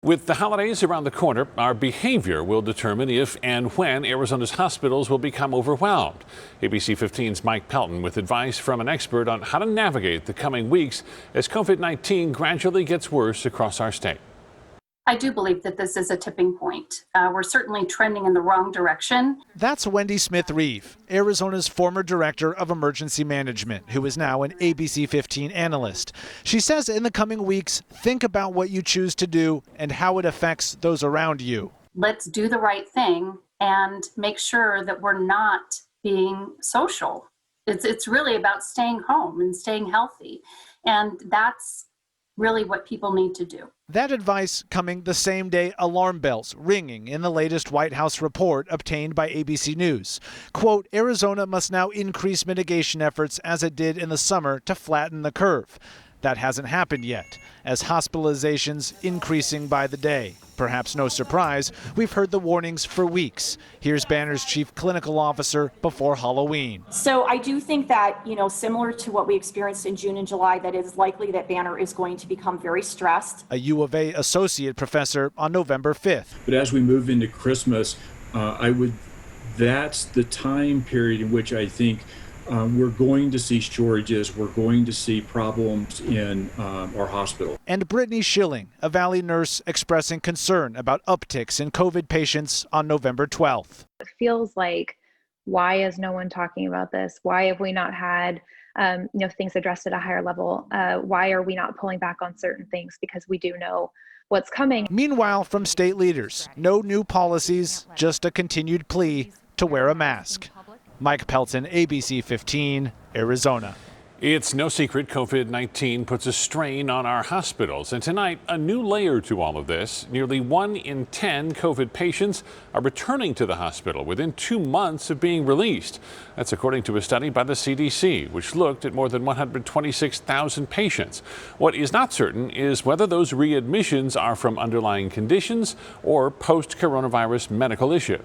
With the holidays around the corner, our behavior will determine if and when Arizona's hospitals will become overwhelmed. ABC 15's Mike Pelton with advice from an expert on how to navigate the coming weeks as COVID-19 gradually gets worse across our state. I do believe that this is a tipping point. We're certainly trending in the wrong direction. That's Wendy Smith-Reeve, Arizona's former director of emergency management, who is now an ABC 15 analyst. She says in the coming weeks, think about what you choose to do and how it affects those around you. Let's do the right thing and make sure that we're not being social. It's really about staying home and staying healthy. And that's really what people need to do. That advice coming the same day alarm bells ringing in the latest White House report obtained by ABC News. Quote, Arizona must now increase mitigation efforts as it did in the summer to flatten the curve. That hasn't happened yet, as hospitalizations increasing by the day. Perhaps no surprise, we've heard the warnings for weeks. Here's Banner's chief clinical officer before Halloween. So I do think that, similar to what we experienced in June and July, that it is likely that Banner is going to become very stressed. A U of A associate professor on November 5th. But as we move into Christmas, that's the time period in which I think we're going to see shortages, we're going to see problems in our hospital. And Brittany Schilling, a Valley nurse, expressing concern about upticks in COVID patients on November 12th. It feels like, why is no one talking about this? Why have we not had things addressed at a higher level? Why are we not pulling back on certain things? Because we do know what's coming. Meanwhile, from state leaders, no new policies, just a continued plea to wear a mask. Mike Pelton, ABC 15, Arizona. It's no secret COVID-19 puts a strain on our hospitals. And tonight, a new layer to all of this. Nearly 1 in 10 COVID patients are returning to the hospital within 2 months of being released. That's according to a study by the CDC, which looked at more than 126,000 patients. What is not certain is whether those readmissions are from underlying conditions or post-coronavirus medical issues.